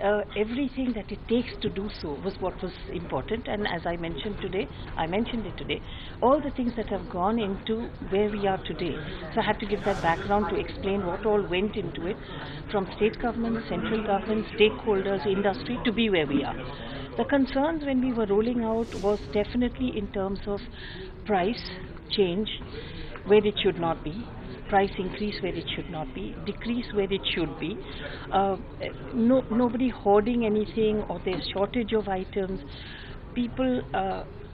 everything that it takes to do so was what was important. And as I mentioned it today, all the things that have gone into where we are today. So I had to give that background to explain what all went into it, from state government, central government, stakeholders, industry, to be where we are. The concerns when we were rolling out was definitely in terms of price change where it should not be, price increase where it should not be, decrease where it should be, nobody hoarding anything or there's shortage of items. People,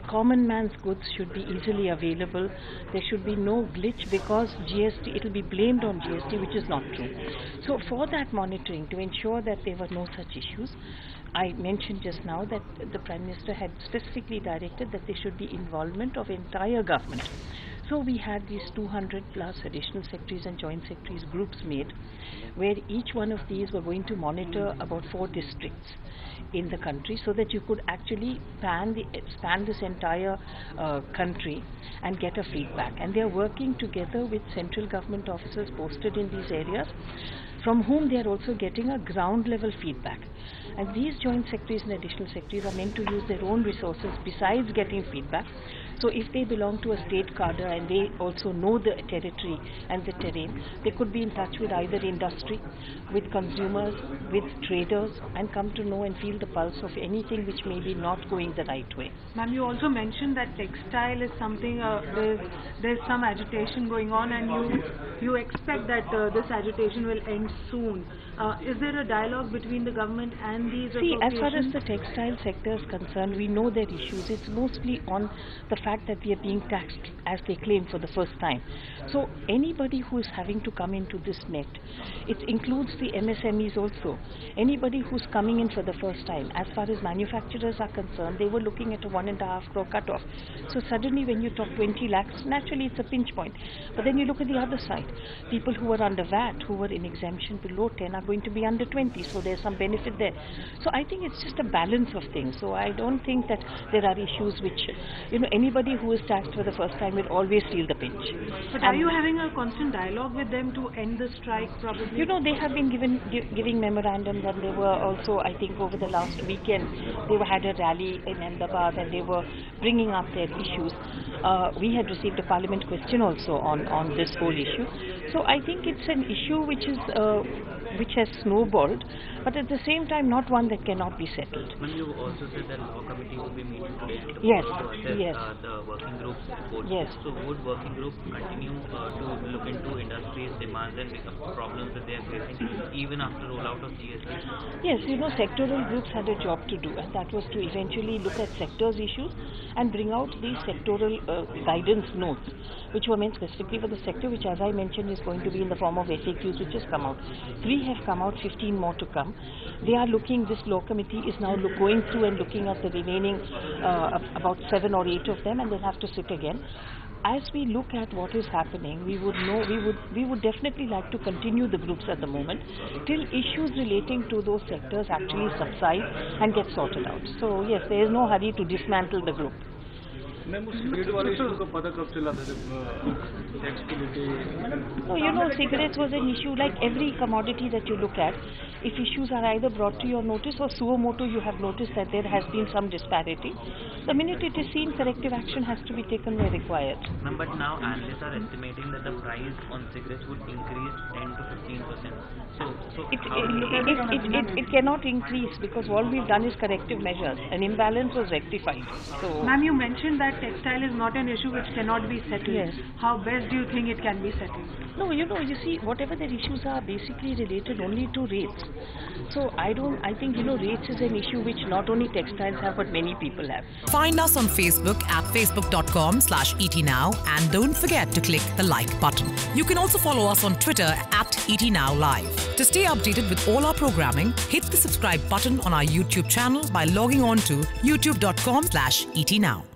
common man's goods should be easily available. There should be no glitch, because GST, it will be blamed on GST, which is not true. So for that monitoring, to ensure that there were no such issues, I mentioned just now that the Prime Minister had specifically directed that there should be involvement of entire government. So we had these 200 plus additional secretaries and joint secretaries groups made, where each one of these were going to monitor about 4 districts in the country, so that you could actually span this entire country and get a feedback. And they are working together with central government officers posted in these areas, from whom they are also getting a ground level feedback. And these joint secretaries and additional secretaries are meant to use their own resources besides getting feedback. So if they belong to a state cadre and they also know the territory and the terrain, they could be in touch with either industry, with consumers, with traders, and come to know and feel the pulse of anything which may be not going the right way. Ma'am, you also mentioned that textile is something, there's some agitation going on, and you expect that this agitation will end soon. Is there a dialogue between the government and these associations? See, as far as the textile sector is concerned, we know their issues. It's mostly on the fact that we are being taxed, as they claim, for the first time. So anybody who is having to come into this net, it includes the MSMEs also. Anybody who's coming in for the first time, as far as manufacturers are concerned, they were looking at a 1.5 crore cutoff. So suddenly when you talk 20 lakhs, naturally it's a pinch point. But then you look at the other side. People who were under VAT, who were in exemption below 10, are going to be under 20. So there's some benefit there. So I think it's just a balance of things. So I don't think that there are issues which, anybody who is taxed for the first time will always feel the pinch. But are you having a constant dialogue with them to end the strike, probably? They have been giving memorandums, and they were also, I think over the last weekend, they had a rally in Ahmedabad and they were bringing up their issues. We had received a parliament question also on this whole issue. So I think it's an issue which has snowballed, but at the same time not one that cannot be settled. When you also said that law committee will be meeting today to yes. The working group's report. Yes. So would working group continue to look into industry's demands and problems that they are facing even after rollout of GST? Yes, sectoral groups had a job to do, and that was to eventually look at sectors issues and bring out these sectoral guidance notes, which were meant specifically for the sector, which, as I mentioned, is going to be in the form of FAQs, which has come out. 3 have come out, 15 more to come. They are looking, this law committee is now going through and looking at the remaining about 7 or 8 of them, and they'll have to sit again. As we look at what is happening, we would definitely like to continue the groups at the moment till issues relating to those sectors actually subside and get sorted out. So yes, there is no hurry to dismantle the group. Cigarettes was an issue like every commodity that you look at. If issues are either brought to your notice or suo motu, you have noticed that there has been some disparity. The minute it is seen, corrective action has to be taken where required. But now analysts are estimating that the price on cigarettes would increase 10 to 15%. It cannot increase, because all we've done is corrective measures. An imbalance was rectified. So, ma'am, you mentioned that textile is not an issue which cannot be settled. Yes. How best do you think it can be settled? No, you see, whatever the issues are basically related only to rates. So I think, rates is an issue which not only textiles have, but many people have. Find us on Facebook at facebook.com/ETNow, and don't forget to click the like button. You can also follow us on Twitter at ETNowLive. To stay updated with all our programming, hit the subscribe button on our YouTube channel by logging on to youtube.com/ETNow.